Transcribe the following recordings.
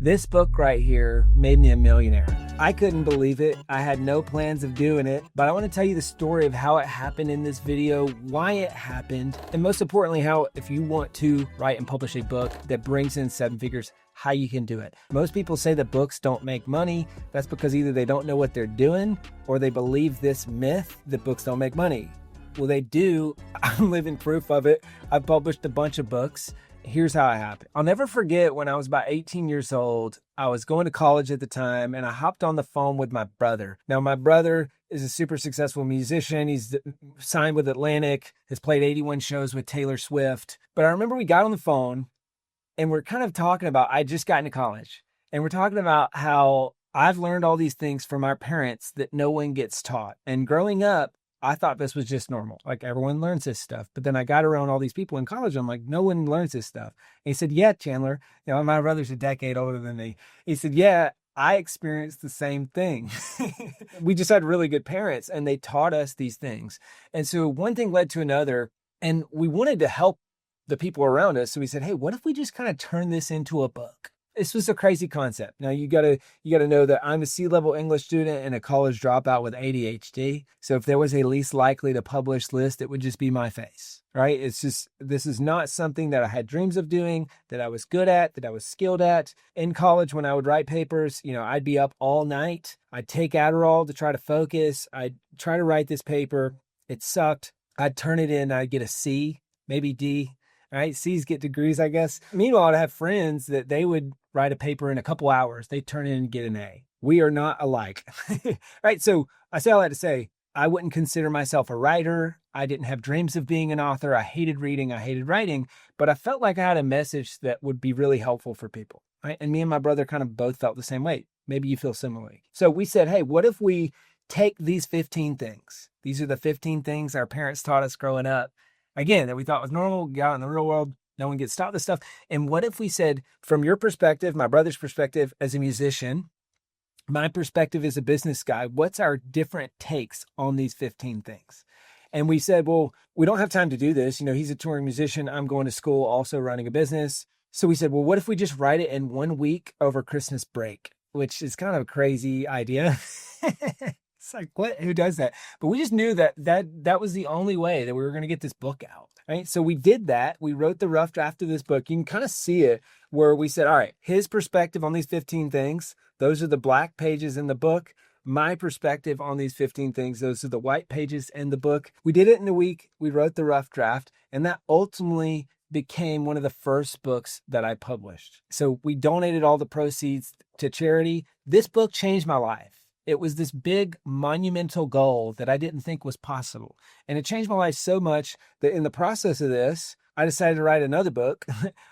This book right here made me a millionaire. I couldn't believe it. I had no plans of doing it, but I want to tell you the story of how it happened in this video, why it happened, and most importantly, how if you want to write and publish a book that brings in 7 figures, how you can do it. Most people say that books don't make money. That's because either they don't know what they're doing or they believe this myth that books don't make money. Well, they do. I'm living proof of it. I've published a bunch of books. Here's how it happened. I'll never forget when I was about 18 years old. I was going to college at the time and I hopped on the phone with my brother. Now, my brother is a super successful musician. He's signed with Atlantic, has played 81 shows with Taylor Swift. But I remember we got on the phone and we're kind of talking about, I just got into college and we're talking about how I've learned all these things from our parents that no one gets taught. And growing up, I thought this was just normal. Like everyone learns this stuff. But then I got around all these people in college. I'm like, no one learns this stuff. And he said, yeah, Chandler, my brother's a decade older than me. He said, yeah, I experienced the same thing. We just had really good parents and they taught us these things. And so one thing led to another and we wanted to help the people around us. So we said, hey, what if we just kind of turn this into a book? This was a crazy concept. Now you gotta know that I'm a C-level English student and a college dropout with ADHD. So if there was a least likely to publish list, it would just be my face, right? This is not something that I had dreams of doing, that I was good at, that I was skilled at. In college, when I would write papers, I'd be up all night. I'd take Adderall to try to focus. I'd try to write this paper. It sucked. I'd turn it in. I'd get a C, maybe D. All right, C's get degrees, I guess. Meanwhile, I'd have friends that they would write a paper in a couple hours. They'd turn in and get an A. We are not alike. Right, so I say all that to say, I wouldn't consider myself a writer. I didn't have dreams of being an author. I hated reading. I hated writing. But I felt like I had a message that would be really helpful for people. Right? And me and my brother kind of both felt the same way. Maybe you feel similarly. So we said, hey, what if we take these 15 things? These are the 15 things our parents taught us growing up. Again, that we thought was normal, got out in the real world, no one gets taught this stuff. And what if we said, from your perspective, my brother's perspective as a musician, my perspective as a business guy, what's our different takes on these 15 things? And we said, well, we don't have time to do this. He's a touring musician. I'm going to school, also running a business. So we said, well, what if we just write it in 1 week over Christmas break, which is kind of a crazy idea. It's like, what? Who does that? But we just knew that was the only way that we were going to get this book out, right? So we did that. We wrote the rough draft of this book. You can kind of see it where we said, all right, his perspective on these 15 things, those are the black pages in the book. My perspective on these 15 things, those are the white pages in the book. We did it in a week. We wrote the rough draft, and that ultimately became one of the first books that I published. So we donated all the proceeds to charity. This book changed my life. It was this big monumental goal that I didn't think was possible. And it changed my life so much that in the process of this, I decided to write another book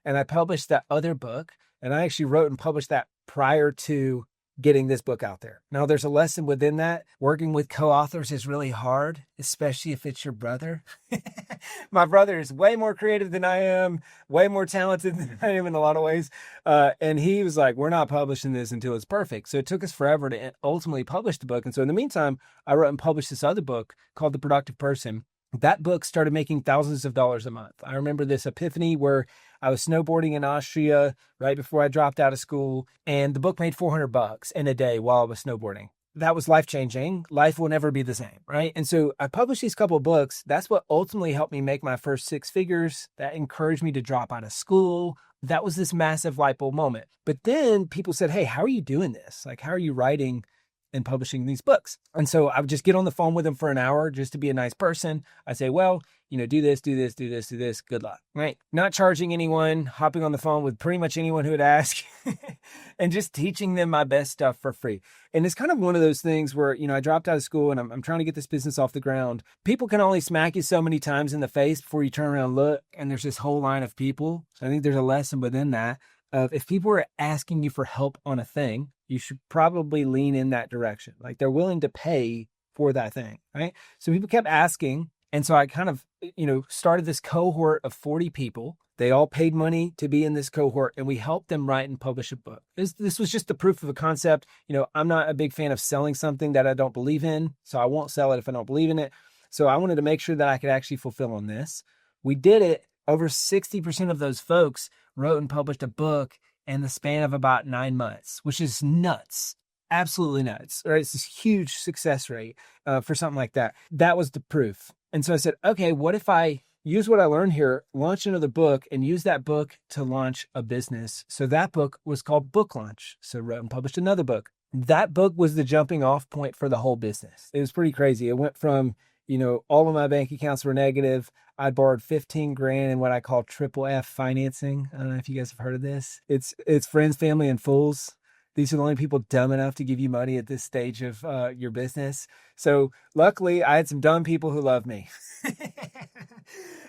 and I published that other book. And I actually wrote and published that prior to getting this book out there. Now, there's a lesson within that. Working with co-authors is really hard, especially if it's your brother. My brother is way more creative than I am, way more talented than I am in a lot of ways. And he was like, we're not publishing this until it's perfect. So it took us forever to ultimately publish the book. And so in the meantime, I wrote and published this other book called The Productive Person. That book started making thousands of dollars a month. I remember this epiphany where I was snowboarding in Austria right before I dropped out of school, and the book made $400 in a day while I was snowboarding. That was life-changing. Life will never be the same, right? And so I published these couple of books. That's what ultimately helped me make my first 6 figures. That encouraged me to drop out of school. That was this massive light bulb moment. But then people said, hey, how are you doing this? Like, how are you writing and publishing these books? And so I would just get on the phone with them for an hour just to be a nice person. I say, well, do this, do this, do this, do this. Good luck, right? Not charging anyone, hopping on the phone with pretty much anyone who would ask and just teaching them my best stuff for free. And it's kind of one of those things where, I dropped out of school and I'm trying to get this business off the ground. People can only smack you so many times in the face before you turn around and look. And there's this whole line of people. So I think there's a lesson within that of if people are asking you for help on a thing, you should probably lean in that direction. Like they're willing to pay for that thing, right? So people kept asking. And so I kind of, started this cohort of 40 people. They all paid money to be in this cohort and we helped them write and publish a book. This was just the proof of a concept. I'm not a big fan of selling something that I don't believe in. So I won't sell it if I don't believe in it. So I wanted to make sure that I could actually fulfill on this. We did it. Over 60% of those folks wrote and published a book in the span of about 9 months, which is nuts. Absolutely nuts. Right? It's this huge success rate for something like that. That was the proof. And so I said, okay, what if I use what I learned here, launch another book, and use that book to launch a business? So that book was called Book Launch. So I wrote and published another book. That book was the jumping off point for the whole business. It was pretty crazy. It went from, all of my bank accounts were negative. I'd borrowed 15 grand in what I call triple F financing. I don't know if you guys have heard of this. It's friends, family, and fools. These are the only people dumb enough to give you money at this stage of your business. So luckily, I had some dumb people who love me.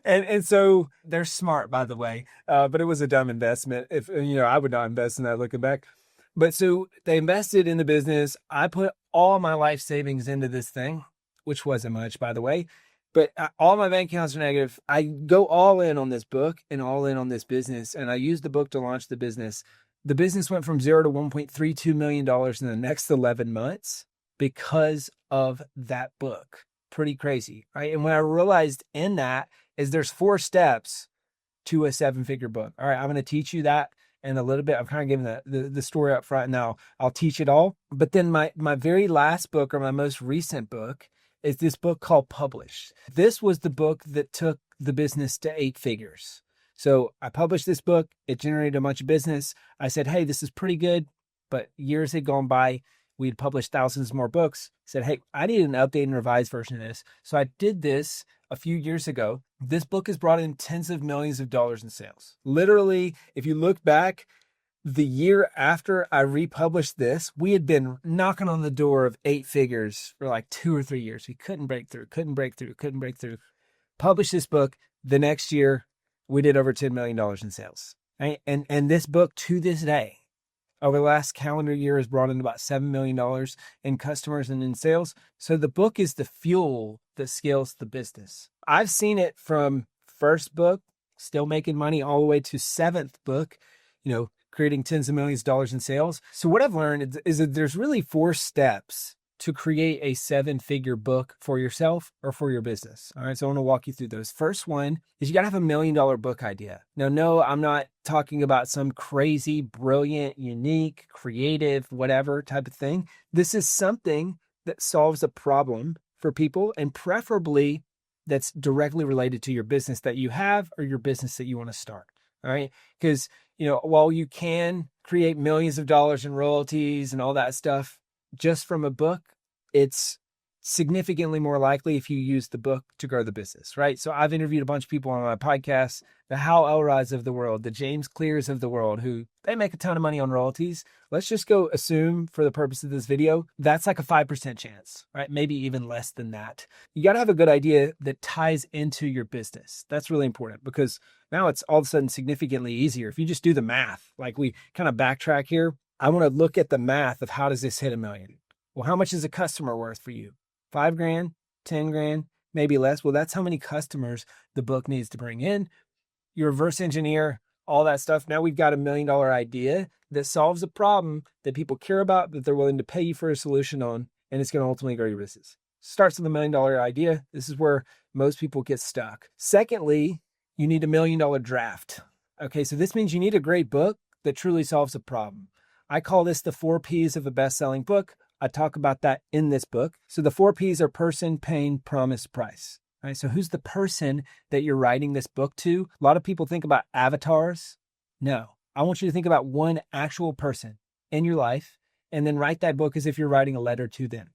and so they're smart, by the way. But it was a dumb investment. If I would not invest in that looking back. But so they invested in the business. I put all my life savings into this thing, which wasn't much, by the way. But all my bank accounts are negative. I go all in on this book and all in on this business. And I used the book to launch the business. The business went from $0 to $1.32 million in the next 11 months because of that book. Pretty crazy, right? And what I realized in that is there's 4 steps to a 7-figure book. All right, I'm going to teach you that in a little bit. I'm kind of giving the story up front now. I'll teach it all. But then my very last book, or my most recent book, is this book called Publish. This was the book that took the business to 8 figures. So I published this book. It generated a bunch of business. I said, hey, this is pretty good. But years had gone by. We had published thousands more books. I said, hey, I need an updated and revised version of this. So I did this a few years ago. This book has brought in tens of millions of dollars in sales. Literally, if you look back, the year after I republished this, we had been knocking on the door of 8 figures for like 2 or 3 years. We couldn't break through. Published this book. The next year, we did over $10 million in sales. Right? And this book, to this day, over the last calendar year, has brought in about $7 million in customers and in sales. So the book is the fuel that scales the business. I've seen it from first book, still making money, all the way to 7th book, creating tens of millions of dollars in sales. So what I've learned is that there's really 4 steps to create a 7-figure book for yourself or for your business. All right, so I want to walk you through those. First one is you got to have $1 million book idea. Now, no, I'm not talking about some crazy, brilliant, unique, creative, whatever type of thing. This is something that solves a problem for people, and preferably that's directly related to your business that you have or your business that you want to start. All right, because while you can create millions of dollars in royalties and all that stuff just from a book, it's significantly more likely if you use the book to grow the business, right? So I've interviewed a bunch of people on my podcast, the Hal Elrods of the world, the James Clears of the world, who they make a ton of money on royalties. Let's just go assume, for the purpose of this video, that's like a 5% chance, right? Maybe even less than that. You got to have a good idea that ties into your business. That's really important, because now it's all of a sudden significantly easier. If you just do the math, like we kind of backtrack here, I want to look at the math of how does this hit $1 million? Well, how much is a customer worth for you? 5 grand, 10 grand, maybe less. Well, that's how many customers the book needs to bring in. You reverse engineer all that stuff. Now we've got $1 million idea that solves a problem that people care about, that they're willing to pay you for a solution on, and it's going to ultimately grow your business. Starts with $1 million idea. This is where most people get stuck. Secondly, you need $1 million draft. Okay, so this means you need a great book that truly solves a problem. I call this the 4 Ps of a best-selling book. I talk about that in this book. So the 4 Ps are person, pain, promise, price. All right, so who's the person that you're writing this book to? A lot of people think about avatars. No, I want you to think about one actual person in your life, and then write that book as if you're writing a letter to them,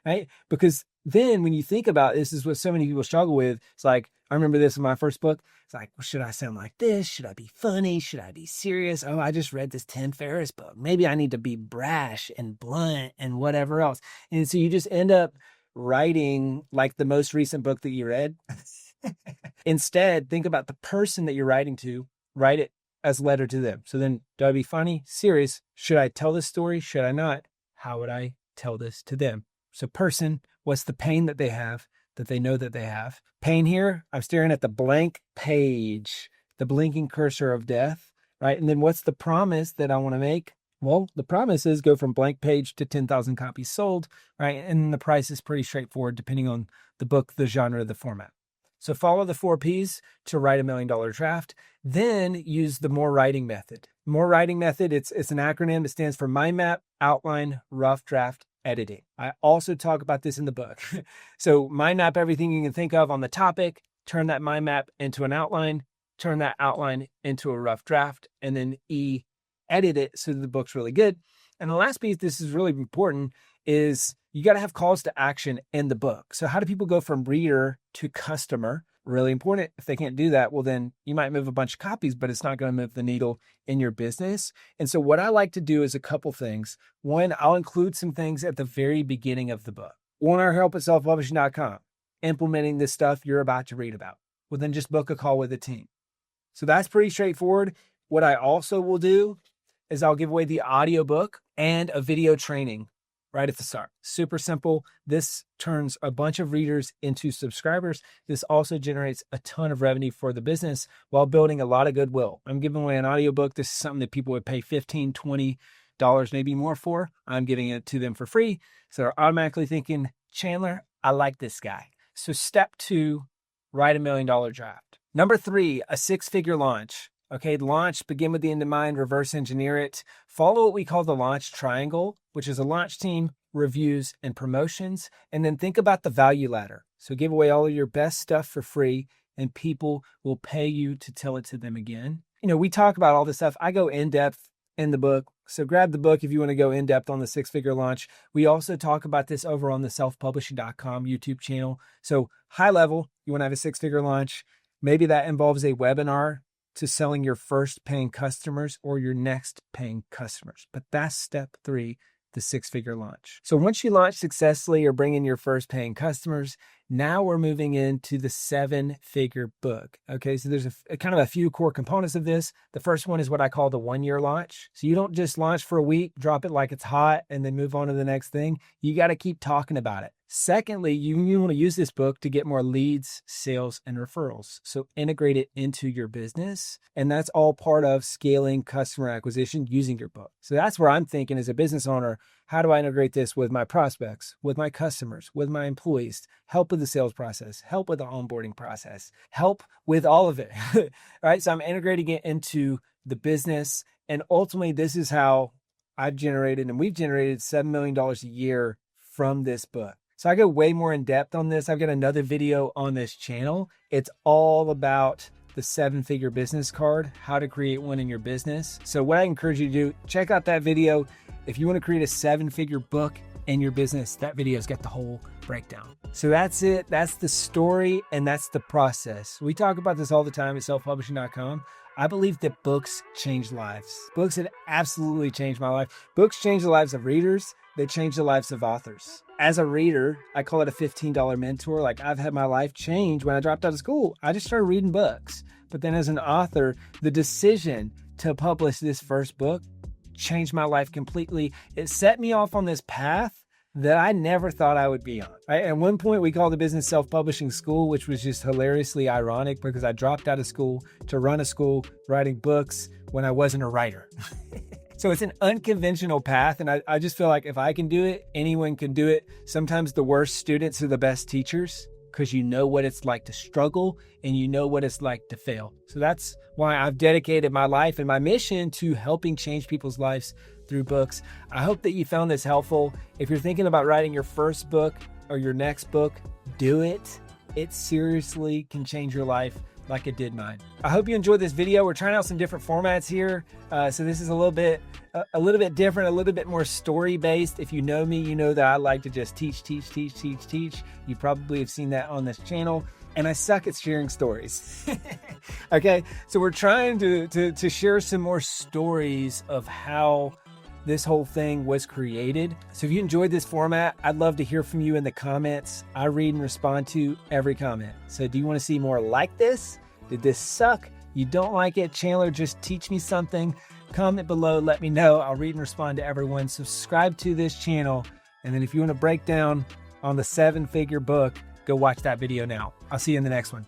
right? Because then when you think about this, is what so many people struggle with. It's like, I remember this in my first book. It's like, well, should I sound like this? Should I be funny? Should I be serious? Oh, I just read this Tim Ferriss book. Maybe I need to be brash and blunt and whatever else. And so you just end up writing like the most recent book that you read. Instead, think about the person that you're writing to. Write it as a letter to them. So then, do I be funny? Serious? Should I tell this story? Should I not? How would I tell this to them? So person, what's the pain that they have, that they know that they have? Pain here, I'm staring at the blank page, the blinking cursor of death, right? And then what's the promise that I want to make? Well, the promise is go from blank page to 10,000 copies sold, right? And the price is pretty straightforward depending on the book, the genre, the format. So follow the 4 Ps to write $1 million draft. Then use the more writing method. More writing method, it's an acronym. It stands for Mind Map, Outline, Rough Draft, Editing. I also talk about this in the book. So mind map everything you can think of on the topic, turn that mind map into an outline, turn that outline into a rough draft, and then edit it so that the book's really good. And the last piece, this is really important, is you got to have calls to action in the book. So how do people go from reader to customer? Really important. If they can't do that, well, then you might move a bunch of copies, but it's not going to move the needle in your business. And so what I like to do is a couple things. One, I'll include some things at the very beginning of the book. Want our help at selfpublishing.com, implementing this stuff you're about to read about. Well, then just book a call with a team. So that's pretty straightforward. What I also will do is I'll give away the audiobook and a video training right at the start. Super simple. This turns a bunch of readers into subscribers. This also generates a ton of revenue for the business while building a lot of goodwill. I'm giving away an audiobook. This is something that people would pay $15, $20, maybe more for. I'm giving it to them for free. So they're automatically thinking, Chandler, I like this guy. So step 2, write $1 million draft. Number 3, a 6-figure launch. Okay, launch, begin with the end in mind, reverse engineer it. Follow what we call the launch triangle, which is a launch team, reviews, and promotions. And then think about the value ladder. So give away all of your best stuff for free, and people will pay you to tell it to them again. You know, we talk about all this stuff. I go in depth in the book. So grab the book if you want to go in depth on the 6-figure launch. We also talk about this over on the selfpublishing.com YouTube channel. So high level, you want to have a 6-figure launch. Maybe that involves a webinar to selling your first paying customers or your next paying customers. But that's step 3, the 6-figure launch. So once you launch successfully or bring in your first paying customers, now we're moving into the 7-figure book. Okay, so there's a kind of a few core components of this. The first one is what I call the 1-year launch. So you don't just launch for a week, drop it like it's hot, and then move on to the next thing. You got to keep talking about it. Secondly, you want to use this book to get more leads, sales, and referrals. So integrate it into your business. And that's all part of scaling customer acquisition using your book. So that's where I'm thinking as a business owner, how do I integrate this with my prospects, with my customers, with my employees, help with the sales process, help with the onboarding process, help with all of it, right? So I'm integrating it into the business. And ultimately, this is how I've generated, and we've generated $7 million a year from this book. So I go way more in depth on this. I've got another video on this channel. It's all about the 7-figure business card, how to create one in your business. So what I encourage you to do, check out that video. If you want to create a 7-figure book in your business, that video's got the whole breakdown. So that's it. That's the story, and that's the process. We talk about this all the time at selfpublishing.com. I believe that books change lives. Books have absolutely changed my life. Books change the lives of readers. They change the lives of authors. As a reader, I call it a $15 mentor. Like, I've had my life change when I dropped out of school. I just started reading books. But then as an author, the decision to publish this first book changed my life completely. It set me off on this path that I never thought I would be on. Right? At one point, we called the business self-publishing school, which was just hilariously ironic because I dropped out of school to run a school writing books when I wasn't a writer. So it's an unconventional path, and I just feel like if I can do it, anyone can do it. Sometimes the worst students are the best teachers because you know what it's like to struggle and you know what it's like to fail. So that's why I've dedicated my life and my mission to helping change people's lives through books. I hope that you found this helpful. If you're thinking about writing your first book or your next book, do it. It seriously can change your life like it did mine. I hope you enjoyed this video. We're trying out some different formats here. So this is a little bit different, a little bit more story-based. If you know me, you know that I like to just teach. You probably have seen that on this channel. And I suck at sharing stories. Okay, so we're trying to share some more stories of how this whole thing was created. So if you enjoyed this format, I'd love to hear from you in the comments. I read and respond to every comment. So do you want to see more like this? Did this suck? You don't like it? Chandler, just teach me something. Comment below, let me know. I'll read and respond to everyone. Subscribe to this channel. And then if you want to break down on the 7-figure book, go watch that video now. I'll see you in the next one.